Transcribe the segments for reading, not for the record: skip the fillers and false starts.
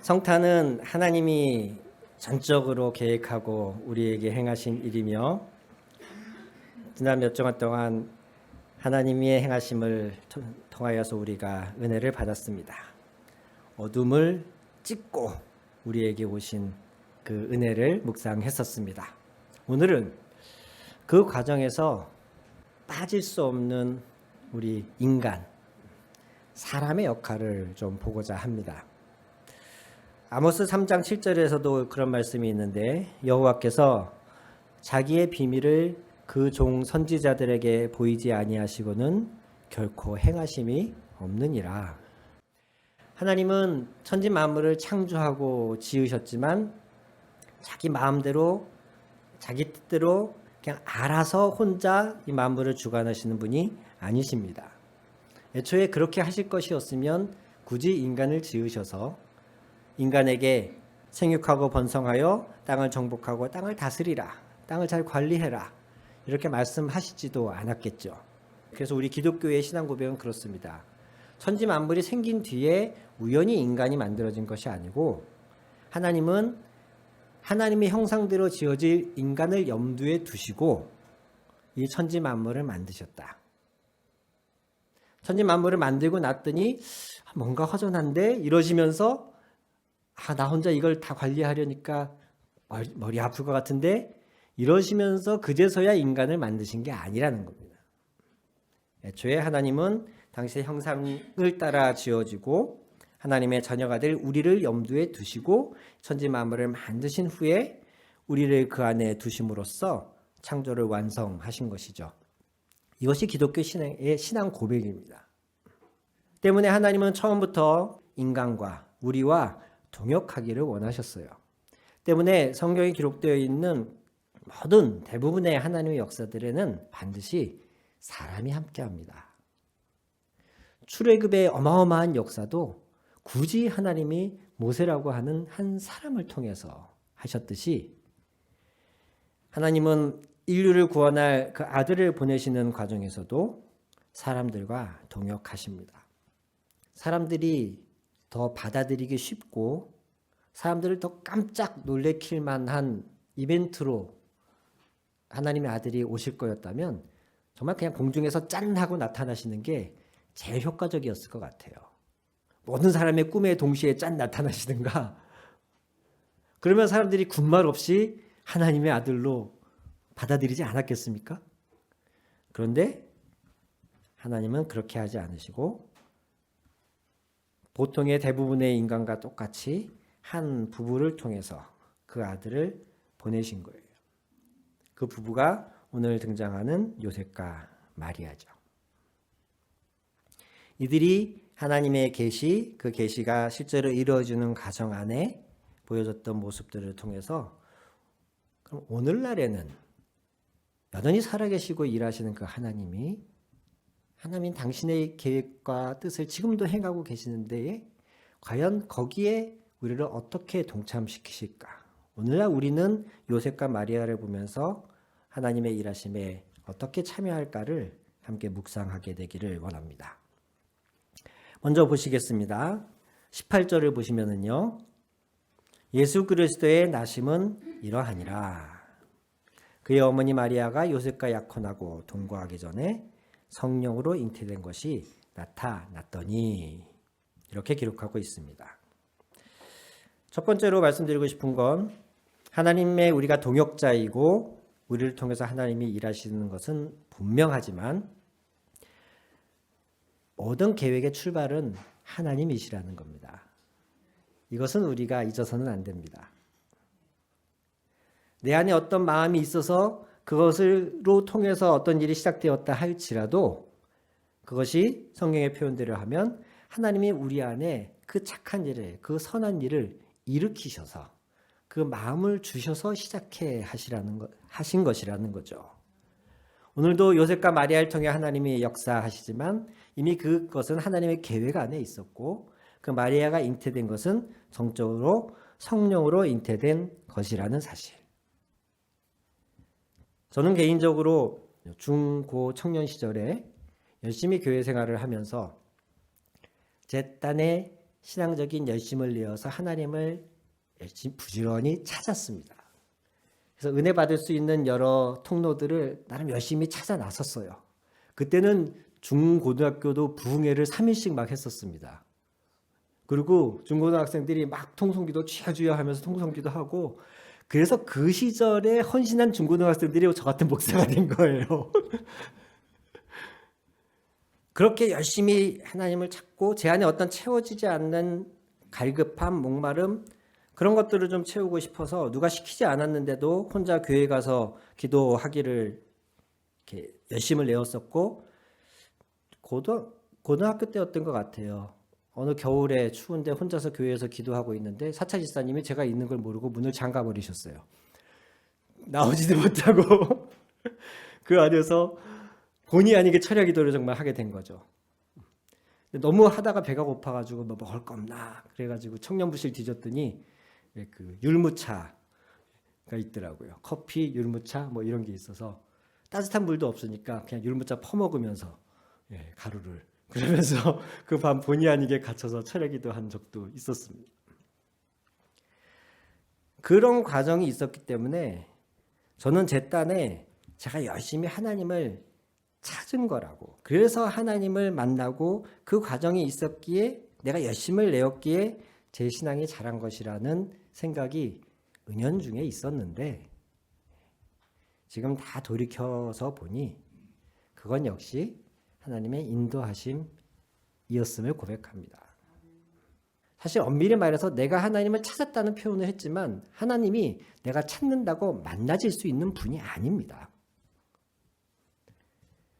성탄은 하나님이 전적으로 계획하고 우리에게 행하신 일이며 지난 몇 주간 동안 하나님이 행하심을 통하여서 우리가 은혜를 받았습니다. 어둠을 찢고 우리에게 오신 그 은혜를 묵상했었습니다. 오늘은 그 과정에서 빠질 수 없는 우리 인간, 사람의 역할을 좀 보고자 합니다. 아모스 3장 7절에서도 그런 말씀이 있는데 여호와께서 자기의 비밀을 그 종 선지자들에게 보이지 아니하시고는 결코 행하심이 없느니라. 하나님은 천지 만물을 창조하고 지으셨지만 자기 마음대로 자기 뜻대로 그냥 알아서 혼자 이 만물을 주관하시는 분이 아니십니다. 애초에 그렇게 하실 것이었으면 굳이 인간을 지으셔서 인간에게 생육하고 번성하여 땅을 정복하고 땅을 다스리라, 땅을 잘 관리해라 이렇게 말씀하시지도 않았겠죠. 그래서 우리 기독교의 신앙 고백은 그렇습니다. 천지 만물이 생긴 뒤에 우연히 인간이 만들어진 것이 아니고 하나님은 하나님의 형상대로 지어질 인간을 염두에 두시고 이 천지 만물을 만드셨다. 천지 만물을 만들고 났더니 뭔가 허전한데 이러시면서 나 혼자 이걸 다 관리하려니까 머리 아플 것 같은데 이러시면서 그제서야 인간을 만드신 게 아니라는 겁니다. 애초에 하나님은 당신의 형상을 따라 지어지고 하나님의 자녀가 될 우리를 염두에 두시고 천지 만물을 만드신 후에 우리를 그 안에 두심으로써 창조를 완성하신 것이죠. 이것이 기독교 신앙의 신앙 고백입니다. 때문에 하나님은 처음부터 인간과 우리와 동역하기를 원하셨어요. 때문에 성경에 기록되어 있는 모든 대부분의 하나님의 역사들에는 반드시 사람이 함께합니다. 출애굽의 어마어마한 역사도 굳이 하나님이 모세라고 하는 한 사람을 통해서 하셨듯이 하나님은 인류를 구원할 그 아들을 보내시는 과정에서도 사람들과 동역하십니다. 사람들이 더 받아들이기 쉽고 사람들을 더 깜짝 놀래킬 만한 이벤트로 하나님의 아들이 오실 거였다면 정말 그냥 공중에서 짠 하고 나타나시는 게 제일 효과적이었을 것 같아요. 모든 사람의 꿈에 동시에 짠 나타나시든가 그러면 사람들이 군말 없이 하나님의 아들로 받아들이지 않았겠습니까? 그런데 하나님은 그렇게 하지 않으시고 보통의 대부분의 인간과 똑같이 한 부부를 통해서 그 아들을 보내신 거예요. 그 부부가 오늘 등장하는 요셉과 마리아죠. 이들이 하나님의 계시, 그 계시가 실제로 이루어지는 과정 안에 보여줬던 모습들을 통해서 그럼 오늘날에는 여전히 살아계시고 일하시는 그 하나님 당신의 계획과 뜻을 지금도 행하고 계시는데 과연 거기에 우리를 어떻게 동참시키실까? 오늘날 우리는 요셉과 마리아를 보면서 하나님의 일하심에 어떻게 참여할까를 함께 묵상하게 되기를 원합니다. 먼저 보시겠습니다. 18절을 보시면은요. 예수 그리스도의 나심은 이러하니라. 그의 어머니 마리아가 요셉과 약혼하고 동거하기 전에 성령으로 잉태된 것이 나타났더니 이렇게 기록하고 있습니다. 첫 번째로 말씀드리고 싶은 건 하나님의 우리가 동역자이고 우리를 통해서 하나님이 일하시는 것은 분명하지만 모든 계획의 출발은 하나님이시라는 겁니다. 이것은 우리가 잊어서는 안 됩니다. 내 안에 어떤 마음이 있어서 그것으로 통해서 어떤 일이 시작되었다 할지라도 그것이 성경의 표현대로 하면 하나님이 우리 안에 그 착한 일을, 그 선한 일을 일으키셔서 그 마음을 주셔서 시작해 하신 것이라는 거죠. 오늘도 요셉과 마리아를 통해 하나님이 역사하시지만 이미 그것은 하나님의 계획 안에 있었고 그 마리아가 잉태된 것은 정적으로 성령으로 잉태된 것이라는 사실. 저는 개인적으로 중, 고 청년 시절에 열심히 교회 생활을 하면서 제 딴에 신앙적인 열심을 내어서 하나님을 열심히 부지런히 찾았습니다. 그래서 은혜 받을 수 있는 여러 통로들을 나름 열심히 찾아 나섰어요. 그때는 중고등학교도 부흥회를 3일씩 막 했었습니다. 그리고 중고등학생들이 막 통성기도 주여 하면서 통성기도 하고, 그래서 그 시절에 헌신한 중고등학생들이 저 같은 목사가 된 거예요. 그렇게 열심히 하나님을 찾고 제 안에 어떤 채워지지 않는 갈급함, 목마름, 그런 것들을 좀 채우고 싶어서 누가 시키지 않았는데도 혼자 교회 가서 기도하기를 이렇게 열심을 내었었고, 고등학교 때였던 것 같아요. 어느 겨울에 추운데 혼자서 교회에서 기도하고 있는데 사차 집사님이 제가 있는 걸 모르고 문을 잠가 버리셨어요. 나오지도 못하고 그 안에서 본의 아니게 철야 기도를 정말 하게 된 거죠. 너무 하다가 배가 고파가지고 뭐 먹을 거 없나 그래가지고 청년부실 뒤졌더니 그 율무차가 있더라고요. 커피, 율무차 뭐 이런 게 있어서 따뜻한 물도 없으니까 그냥 율무차 퍼먹으면서 가루를 그러면서 그 밤 본의 아니게 갇혀서 철야 기도한 적도 있었습니다. 그런 과정이 있었기 때문에 저는 제 딴에 제가 열심히 하나님을 찾은 거라고, 그래서 하나님을 만나고 그 과정이 있었기에 내가 열심을 내었기에 제 신앙이 자란 것이라는 생각이 은연중에 있었는데, 지금 다 돌이켜서 보니 그건 역시 하나님의 인도하심이었음을 고백합니다. 사실 엄밀히 말해서 내가 하나님을 찾았다는 표현을 했지만 하나님이 내가 찾는다고 만나질 수 있는 분이 아닙니다.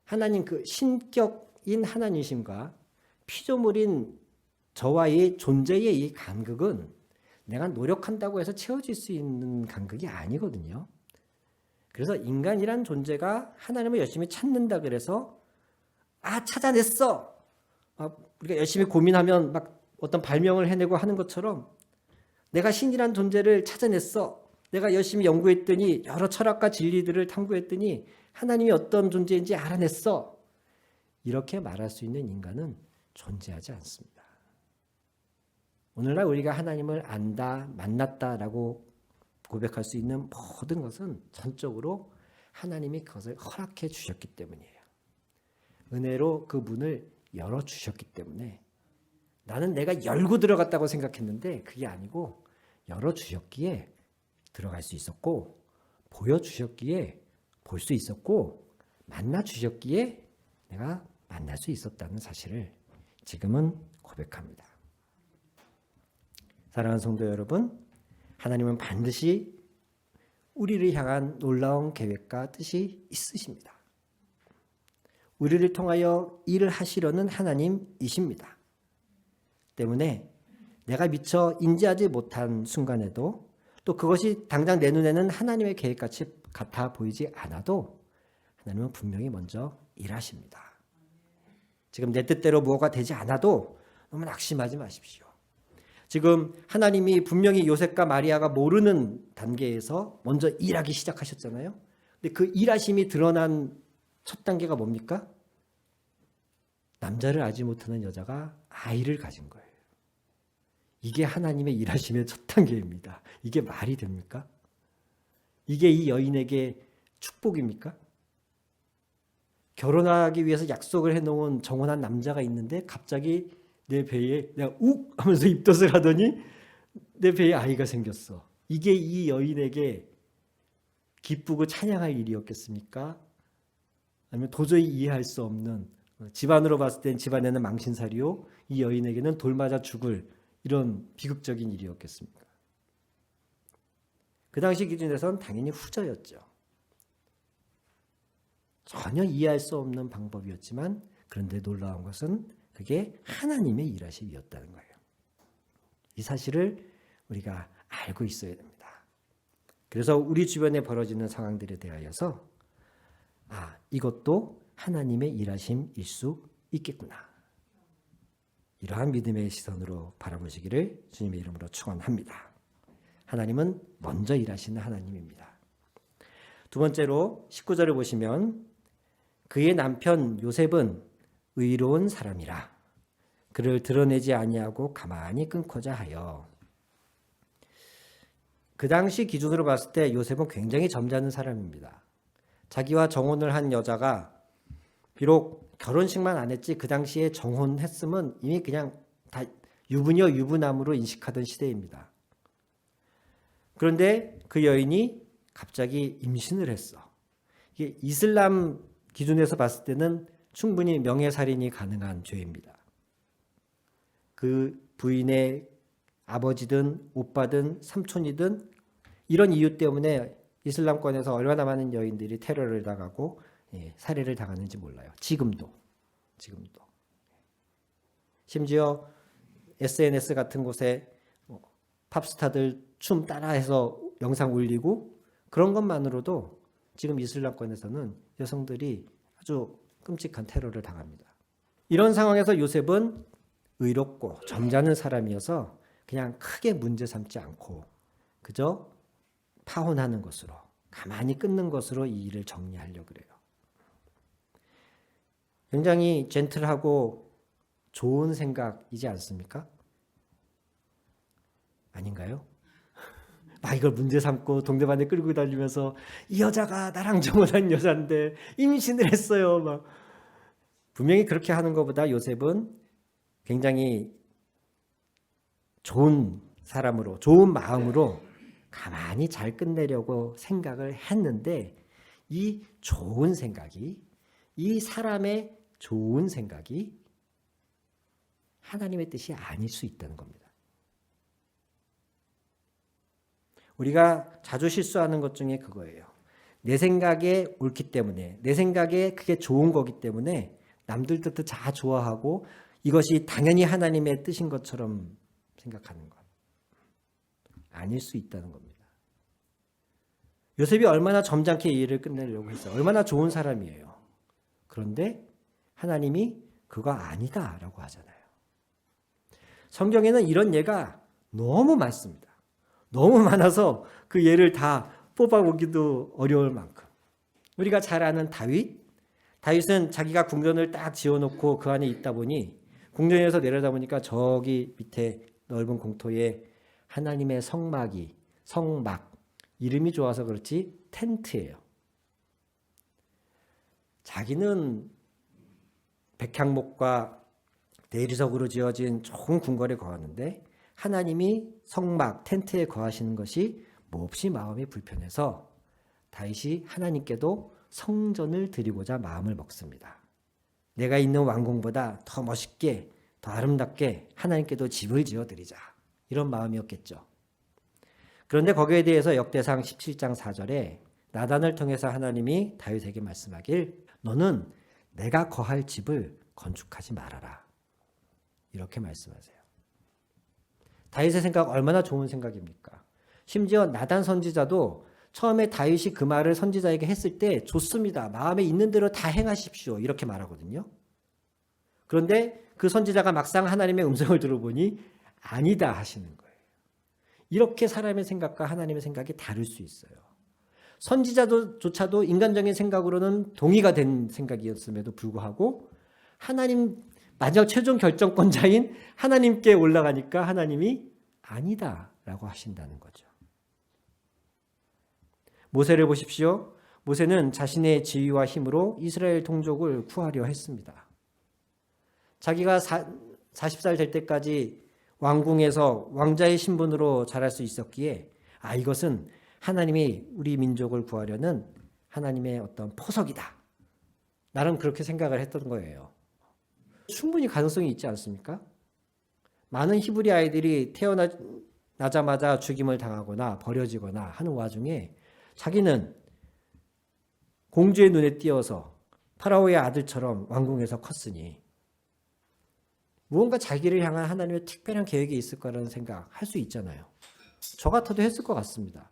하나님 그 신격인 하나님이심과 피조물인 저와의 존재의 이 간극은 내가 노력한다고 해서 채워질 수 있는 간극이 아니거든요. 그래서 인간이란 존재가 하나님을 열심히 찾는다 그래서 찾아냈어. 우리가 열심히 고민하면 막 어떤 발명을 해내고 하는 것처럼 내가 신이란 존재를 찾아냈어. 내가 열심히 연구했더니 여러 철학과 진리들을 탐구했더니 하나님이 어떤 존재인지 알아냈어. 이렇게 말할 수 있는 인간은 존재하지 않습니다. 오늘날 우리가 하나님을 안다, 만났다라고 고백할 수 있는 모든 것은 전적으로 하나님이 그것을 허락해 주셨기 때문이에요. 은혜로 그 문을 열어주셨기 때문에 나는 내가 열고 들어갔다고 생각했는데 그게 아니고 열어주셨기에 들어갈 수 있었고, 보여주셨기에 볼 수 있었고, 만나주셨기에 내가 만날 수 있었다는 사실을 지금은 고백합니다. 사랑하는 성도 여러분, 하나님은 반드시 우리를 향한 놀라운 계획과 뜻이 있으십니다. 우리를 통하여 일을 하시려는 하나님이십니다. 때문에 내가 미처 인지하지 못한 순간에도 또 그것이 당장 내 눈에는 하나님의 계획같이 같아 보이지 않아도 하나님은 분명히 먼저 일하십니다. 지금 내 뜻대로 무엇가 되지 않아도 너무 낙심하지 마십시오. 지금 하나님이 분명히 요셉과 마리아가 모르는 단계에서 먼저 일하기 시작하셨잖아요. 근데 그 일하심이 드러난 첫 단계가 뭡니까? 남자를 알지 못하는 여자가 아이를 가진 거예요. 이게 하나님의 일하심의 첫 단계입니다. 이게 말이 됩니까? 이게 이 여인에게 축복입니까? 결혼하기 위해서 약속을 해놓은 정혼한 남자가 있는데 갑자기 내 배에 내가 욱 하면서 입덧을 하더니 내 배에 아이가 생겼어. 이게 이 여인에게 기쁘고 찬양할 일이었겠습니까? 아니면 도저히 이해할 수 없는, 집안으로 봤을 땐 집안에는 망신살이요, 이 여인에게는 돌 맞아 죽을 이런 비극적인 일이었겠습니까? 그 당시 기준에서는 당연히 후자였죠. 전혀 이해할 수 없는 방법이었지만 그런데 놀라운 것은 그게 하나님의 일하심이었다는 거예요. 이 사실을 우리가 알고 있어야 됩니다. 그래서 우리 주변에 벌어지는 상황들에 대하여서 이것도 하나님의 일하심일 수 있겠구나. 이러한 믿음의 시선으로 바라보시기를 주님의 이름으로 축원합니다. 하나님은 먼저 일하시는 하나님입니다. 두 번째로 19절을 보시면 그의 남편 요셉은 의로운 사람이라 그를 드러내지 아니하고 가만히 끊고자 하여. 그 당시 기준으로 봤을 때 요셉은 굉장히 점잖은 사람입니다. 자기와 정혼을 한 여자가 비록 결혼식만 안 했지 그 당시에 정혼했으면 이미 그냥 다 유부녀 유부남으로 인식하던 시대입니다. 그런데 그 여인이 갑자기 임신을 했어. 이게 이슬람 기준에서 봤을 때는 충분히 명예살인이 가능한 죄입니다. 그 부인의 아버지든 오빠든 삼촌이든 이런 이유 때문에 이슬람권에서 얼마나 많은 여인들이 테러를 당하고 살해를 당하는지 몰라요. 지금도. 심지어 SNS 같은 곳에 팝스타들 춤 따라해서 영상 올리고 그런 것만으로도 지금 이슬람권에서는 여성들이 아주 끔찍한 테러를 당합니다. 이런 상황에서 요셉은 의롭고 점잖은 사람이어서 그냥 크게 문제 삼지 않고 그저 파혼하는 것으로 가만히 끊는 것으로 이 일을 정리하려고 그래요. 굉장히 젠틀하고 좋은 생각이지 않습니까? 아닌가요? 이걸 문제 삼고 동대반에 끌고 다니면서 이 여자가 나랑 정혼한 여잔데 임신을 했어요. 분명히 그렇게 하는 것보다 요셉은 굉장히 좋은 사람으로 좋은 마음으로 가만히 잘 끝내려고 생각을 했는데 이 좋은 생각이 이 사람의 좋은 생각이 하나님의 뜻이 아닐 수 있다는 겁니다. 우리가 자주 실수하는 것 중에 그거예요. 내 생각에 옳기 때문에 내 생각에 그게 좋은 거기 때문에 남들 뜻도 다 좋아하고 이것이 당연히 하나님의 뜻인 것처럼 생각하는 것. 아닐 수 있다는 겁니다. 요셉이 얼마나 점잖게 이 일을 끝내려고 했어요. 얼마나 좋은 사람이에요. 그런데 하나님이 그거 아니다라고 하잖아요. 성경에는 이런 예가 너무 많습니다. 너무 많아서 그 예를 다 뽑아보기도 어려울 만큼. 우리가 잘 아는 다윗은 자기가 궁전을 딱 지어놓고 그 안에 있다 보니 궁전에서 내려다보니까 저기 밑에 넓은 공터에 하나님의 성막, 이름이 좋아서 그렇지 텐트예요. 자기는 백향목과 대리석으로 지어진 좋은 궁궐에 거하는데 하나님이 성막, 텐트에 거하시는 것이 몹시 마음이 불편해서 다윗이 하나님께도 성전을 드리고자 마음을 먹습니다. 내가 있는 왕궁보다 더 멋있게, 더 아름답게 하나님께도 집을 지어드리자. 이런 마음이었겠죠. 그런데 거기에 대해서 역대상 17장 4절에 나단을 통해서 하나님이 다윗에게 말씀하길 너는 내가 거할 집을 건축하지 말아라. 이렇게 말씀하세요. 다윗의 생각 얼마나 좋은 생각입니까? 심지어 나단 선지자도 처음에 다윗이 그 말을 선지자에게 했을 때 좋습니다. 마음에 있는 대로 다 행하십시오. 이렇게 말하거든요. 그런데 그 선지자가 막상 하나님의 음성을 들어보니 아니다 하시는 거예요. 이렇게 사람의 생각과 하나님의 생각이 다를 수 있어요. 선지자조차도 인간적인 생각으로는 동의가 된 생각이었음에도 불구하고 하나님 마지막 최종 결정권자인 하나님께 올라가니까 하나님이 아니다라고 하신다는 거죠. 모세를 보십시오. 모세는 자신의 지위와 힘으로 이스라엘 동족을 구하려 했습니다. 자기가 40살 될 때까지 왕궁에서 왕자의 신분으로 자랄 수 있었기에 이것은 하나님이 우리 민족을 구하려는 하나님의 어떤 포석이다. 나는 그렇게 생각을 했던 거예요. 충분히 가능성이 있지 않습니까? 많은 히브리 아이들이 태어나자마자 죽임을 당하거나 버려지거나 하는 와중에 자기는 공주의 눈에 띄어서 파라오의 아들처럼 왕궁에서 컸으니 무언가 자기를 향한 하나님의 특별한 계획이 있을 거라는 생각 할 수 있잖아요. 저 같아도 했을 것 같습니다.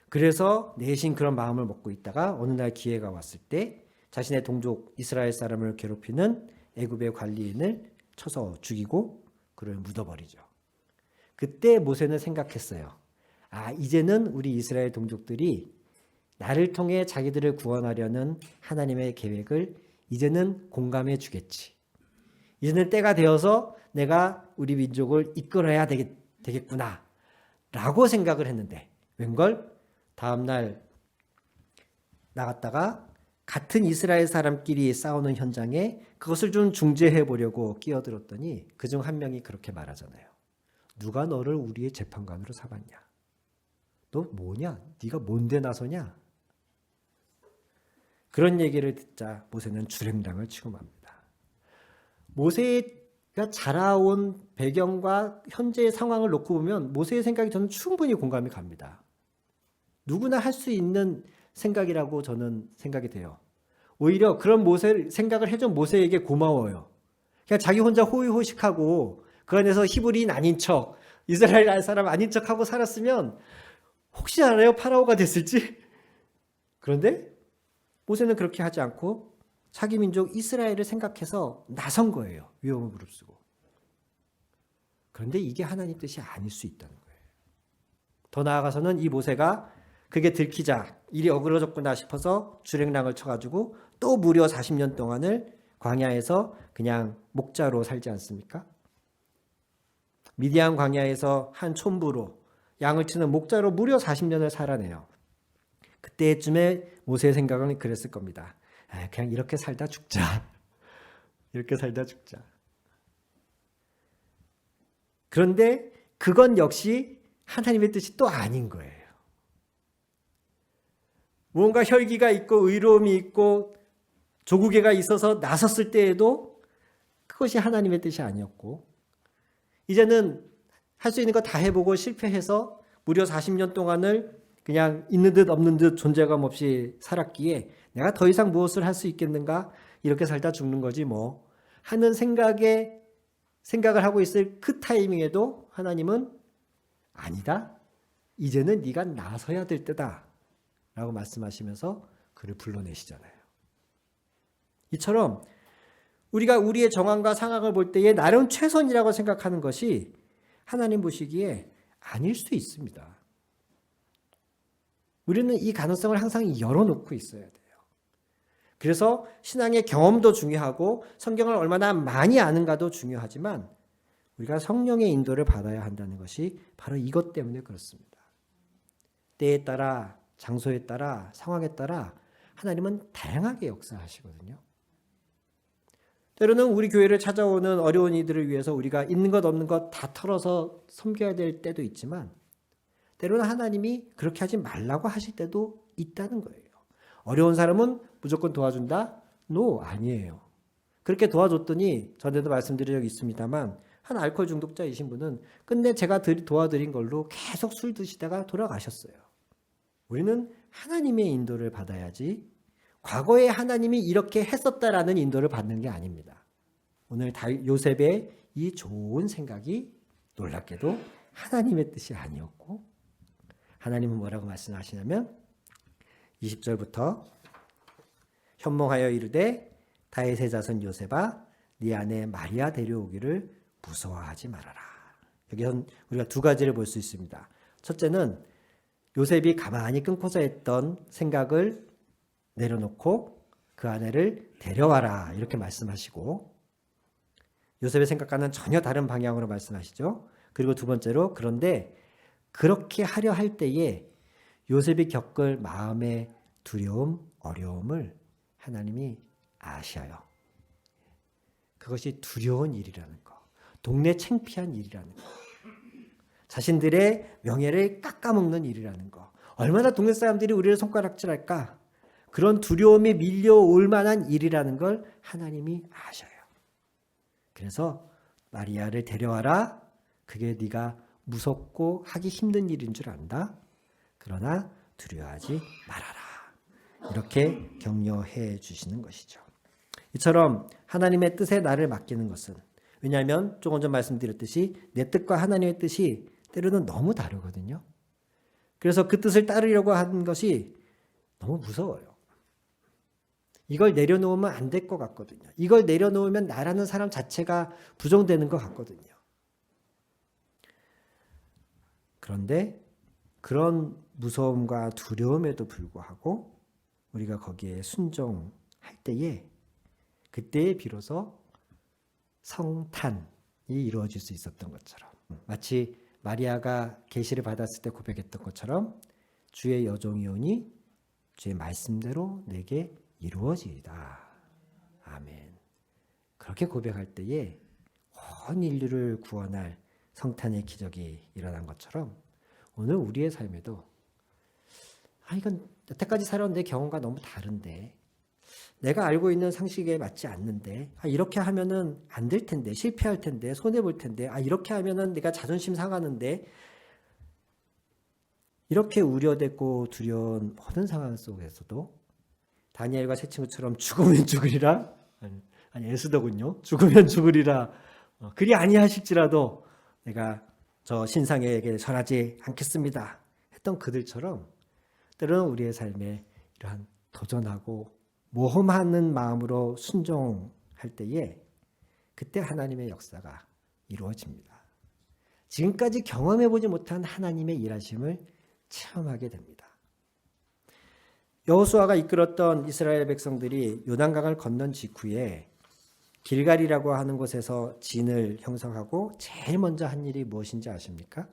그래서 내심 그런 마음을 먹고 있다가 어느 날 기회가 왔을 때 자신의 동족 이스라엘 사람을 괴롭히는 애굽의 관리인을 쳐서 죽이고 그를 묻어버리죠. 그때 모세는 생각했어요. 이제는 우리 이스라엘 동족들이 나를 통해 자기들을 구원하려는 하나님의 계획을 이제는 공감해 주겠지. 이제는 때가 되어서 내가 우리 민족을 이끌어야 되겠구나 라고 생각을 했는데 웬걸 다음날 나갔다가 같은 이스라엘 사람끼리 싸우는 현장에 그것을 좀 중재해 보려고 끼어들었더니 그중 한 명이 그렇게 말하잖아요. 누가 너를 우리의 재판관으로 삼았냐? 너 뭐냐? 네가 뭔데 나서냐? 그런 얘기를 듣자 모세는 주랭랑을 치고 맙니다. 모세가 자라온 배경과 현재의 상황을 놓고 보면 모세의 생각이 저는 충분히 공감이 갑니다. 누구나 할 수 있는 생각이라고 저는 생각이 돼요. 오히려 그런 생각을 해준 모세에게 고마워요. 그냥 자기 혼자 호의호식하고 그 안에서 히브리인 아닌 척, 이스라엘 사람 아닌 척하고 살았으면 혹시 알아요? 파라오가 됐을지? 그런데 모세는 그렇게 하지 않고 자기 민족 이스라엘을 생각해서 나선 거예요. 위험을 무릅쓰고. 그런데 이게 하나님 뜻이 아닐 수 있다는 거예요. 더 나아가서는 이 모세가 그게 들키자 일이 어그러졌구나 싶어서 주랭랑을 쳐가지고 또 무려 40년 동안을 광야에서 그냥 목자로 살지 않습니까? 미디안 광야에서 한 촌부로 양을 치는 목자로 무려 40년을 살아내요. 그때쯤에 모세의 생각은 그랬을 겁니다. 그냥 이렇게 살다 죽자. 이렇게 살다 죽자. 그런데 그건 역시 하나님의 뜻이 또 아닌 거예요. 무언가 혈기가 있고 의로움이 있고 조국애가 있어서 나섰을 때에도 그것이 하나님의 뜻이 아니었고 이제는 할 수 있는 거 다 해보고 실패해서 무려 40년 동안을 그냥 있는 듯 없는 듯 존재감 없이 살았기에 내가 더 이상 무엇을 할 수 있겠는가? 이렇게 살다 죽는 거지 뭐 하는 생각을 하고 있을 그 타이밍에도 하나님은 아니다. 이제는 네가 나서야 될 때다. 라고 말씀하시면서 그를 불러내시잖아요. 이처럼 우리가 우리의 정황과 상황을 볼 때에 나름 최선이라고 생각하는 것이 하나님 보시기에 아닐 수 있습니다. 우리는 이 가능성을 항상 열어놓고 있어야 돼요. 그래서 신앙의 경험도 중요하고 성경을 얼마나 많이 아는가도 중요하지만 우리가 성령의 인도를 받아야 한다는 것이 바로 이것 때문에 그렇습니다. 때에 따라 장소에 따라 상황에 따라 하나님은 다양하게 역사하시거든요. 때로는 우리 교회를 찾아오는 어려운 이들을 위해서 우리가 있는 것 없는 것 다 털어서 섬겨야 될 때도 있지만 때로는 하나님이 그렇게 하지 말라고 하실 때도 있다는 거예요. 어려운 사람은 무조건 도와준다? No, 아니에요. 그렇게 도와줬더니 전에도 말씀드린 적이 있습니다만 한 알코올 중독자이신 분은 끝내 제가 도와드린 걸로 계속 술 드시다가 돌아가셨어요. 우리는 하나님의 인도를 받아야지 과거에 하나님이 이렇게 했었다라는 인도를 받는 게 아닙니다. 오늘 요셉의 이 좋은 생각이 놀랍게도 하나님의 뜻이 아니었고 하나님은 뭐라고 말씀하시냐면 20절부터 현몽하여 이르되 다윗의 자손 요셉아 네 아내 마리아 데려오기를 무서워하지 말아라. 여기서 우리가 두 가지를 볼 수 있습니다. 첫째는 요셉이 가만히 끊고서 했던 생각을 내려놓고 그 아내를 데려와라 이렇게 말씀하시고 요셉의 생각과는 전혀 다른 방향으로 말씀하시죠. 그리고 두 번째로 그런데 그렇게 하려 할 때에 요셉이 겪을 마음의 두려움, 어려움을 하나님이 아셔요. 그것이 두려운 일이라는 거, 동네 창피한 일이라는 거, 자신들의 명예를 깎아먹는 일이라는 거, 얼마나 동네 사람들이 우리를 손가락질할까? 그런 두려움이 밀려올 만한 일이라는 걸 하나님이 아셔요. 그래서 마리아를 데려와라. 그게 네가 무섭고 하기 힘든 일인 줄 안다. 그러나 두려워하지 말아라. 이렇게 격려해 주시는 것이죠. 이처럼 하나님의 뜻에 나를 맡기는 것은 왜냐하면 조금 전 말씀드렸듯이 내 뜻과 하나님의 뜻이 때로는 너무 다르거든요. 그래서 그 뜻을 따르려고 하는 것이 너무 무서워요. 이걸 내려놓으면 안 될 것 같거든요. 이걸 내려놓으면 나라는 사람 자체가 부정되는 것 같거든요. 그런데 그런 무서움과 두려움에도 불구하고 우리가 거기에 순종할 때에 그때에 비로소 성탄이 이루어질 수 있었던 것처럼, 마치 마리아가 계시를 받았을 때 고백했던 것처럼 주의 여종이오니 주의 말씀대로 내게 이루어지이다. 아멘. 그렇게 고백할 때에 온 인류를 구원할 성탄의 기적이 일어난 것처럼 오늘 우리의 삶에도 이건 여태까지 살아온 내 경험과 너무 다른데, 내가 알고 있는 상식에 맞지 않는데, 이렇게 하면은 안 될 텐데, 실패할 텐데, 손해볼 텐데, 이렇게 하면은 내가 자존심 상하는데, 이렇게 우려되고 두려운 모든 상황 속에서도 다니엘과 세 친구처럼 죽으면 죽으리라, 아니 에스더군요. 죽으면 죽으리라. 그리 아니하실지라도 내가 저 신상에게 전하지 않겠습니다 했던 그들처럼 때로는 우리의 삶에 이러한 도전하고 모험하는 마음으로 순종할 때에 그때 하나님의 역사가 이루어집니다. 지금까지 경험해보지 못한 하나님의 일하심을 체험하게 됩니다. 여호수아가 이끌었던 이스라엘 백성들이 요단강을 건넌 직후에 길갈이라고 하는 곳에서 진을 형성하고 제일 먼저 한 일이 무엇인지 아십니까?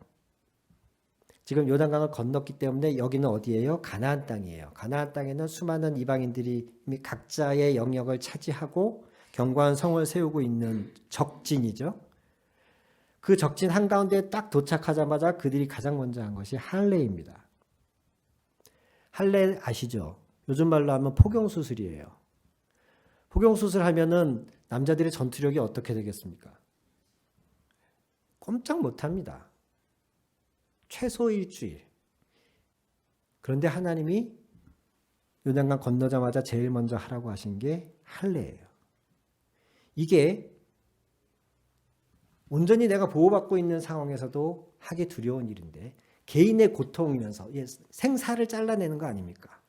지금 요단강을 건넜기 때문에 여기는 어디예요? 가나안 땅이에요. 가나안 땅에는 수많은 이방인들이 이미 각자의 영역을 차지하고 견고한 성을 세우고 있는 적진이죠. 그 적진 한가운데 딱 도착하자마자 그들이 가장 먼저 한 것이 할례입니다. 할례 아시죠? 요즘 말로 하면 포경수술이에요. 포경수술 하면은 남자들의 전투력이 어떻게 되겠습니까? 꼼짝 못합니다. 최소 일주일. 그런데 하나님이 요단강 건너자마자 제일 먼저 하라고 하신 게 할례예요. 이게 온전히 내가 보호받고 있는 상황에서도 하기 두려운 일인데, 개인의 고통이면서 생사를 잘라내는 거 아닙니까?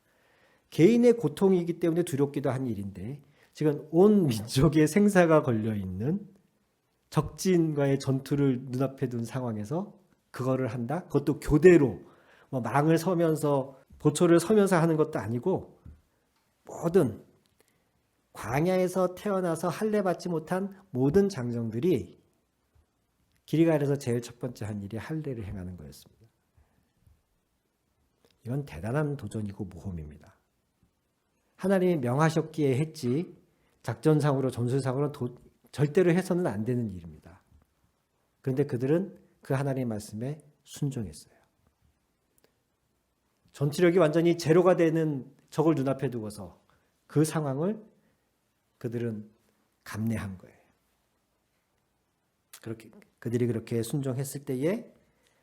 개인의 고통이기 때문에 두렵기도 한 일인데, 지금 온 민족의 생사가 걸려있는 적진과의 전투를 눈앞에 둔 상황에서 그거를 한다? 그것도 교대로 망을 서면서 보초를 서면서 하는 것도 아니고, 모든 광야에서 태어나서 할례 받지 못한 모든 장정들이 길갈에서 제일 첫 번째 한 일이 할례를 행하는 거였습니다. 이건 대단한 도전이고 모험입니다. 하나님이 명하셨기에 했지 작전상으로 전술상으로 절대로 해서는 안 되는 일입니다. 그런데 그들은 그 하나님의 말씀에 순종했어요. 전투력이 완전히 제로가 되는 적을 눈앞에 두고서 그 상황을 그들은 감내한 거예요. 그들이 그렇게 순종했을 때에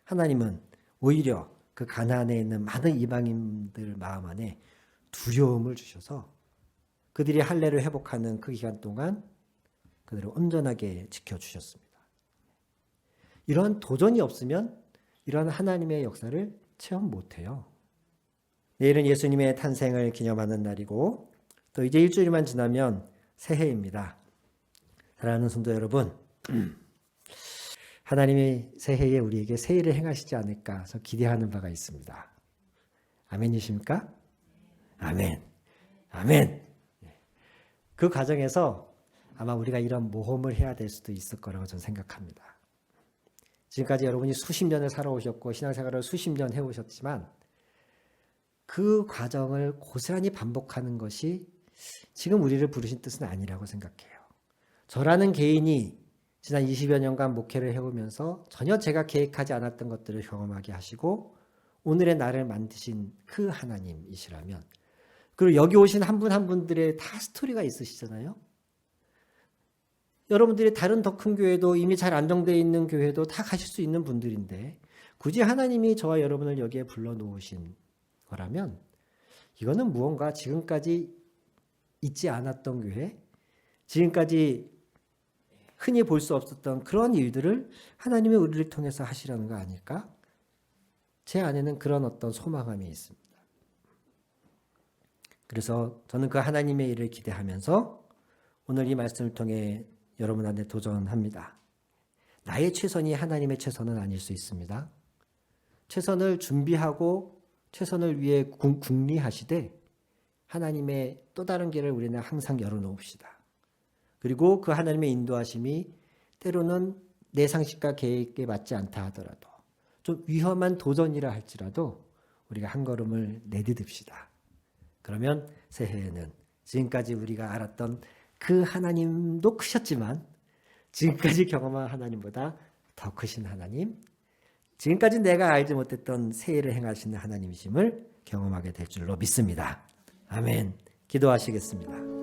하나님은 오히려 그 가나안에 있는 많은 이방인들 마음 안에 두려움을 주셔서 그들이 할례를 회복하는 그 기간 동안 그들을 온전하게 지켜주셨습니다. 이러한 도전이 없으면 이러한 하나님의 역사를 체험 못해요. 내일은 예수님의 탄생을 기념하는 날이고 또 이제 일주일만 지나면 새해입니다. 사랑하는 성도 여러분, 하나님이 새해에 우리에게 새해를 행하시지 않을까 저 기대하는 바가 있습니다. 아멘이십니까? 아멘. 아멘. 그 과정에서 아마 우리가 이런 모험을 해야 될 수도 있을 거라고 저는 생각합니다. 지금까지 여러분이 수십 년을 살아오셨고 신앙생활을 수십 년 해오셨지만 그 과정을 고스란히 반복하는 것이 지금 우리를 부르신 뜻은 아니라고 생각해요. 저라는 개인이 지난 20여 년간 목회를 해오면서 전혀 제가 계획하지 않았던 것들을 경험하게 하시고 오늘의 나를 만드신 그 하나님이시라면, 그리고 여기 오신 한 분 한 분들의 다 스토리가 있으시잖아요. 여러분들이 다른 더 큰 교회도 이미 잘 안정되어 있는 교회도 다 가실 수 있는 분들인데 굳이 하나님이 저와 여러분을 여기에 불러놓으신 거라면 이거는 무언가 지금까지 있지 않았던 교회, 지금까지 흔히 볼 수 없었던 그런 일들을 하나님의 우리를 통해서 하시려는 거 아닐까? 제 안에는 그런 어떤 소망함이 있습니다. 그래서 저는 그 하나님의 일을 기대하면서 오늘 이 말씀을 통해 여러분한테 도전합니다. 나의 최선이 하나님의 최선은 아닐 수 있습니다. 최선을 준비하고 최선을 위해 궁리하시되 하나님의 또 다른 길을 우리는 항상 열어놓읍시다. 그리고 그 하나님의 인도하심이 때로는 내 상식과 계획에 맞지 않다 하더라도 좀 위험한 도전이라 할지라도 우리가 한 걸음을 내디딥시다. 그러면 새해에는 지금까지 우리가 알았던 그 하나님도 크셨지만 지금까지 경험한 하나님보다 더 크신 하나님, 지금까지 내가 알지 못했던 새해를 행하시는 하나님이심을 경험하게 될 줄로 믿습니다. 아멘. 기도하시겠습니다.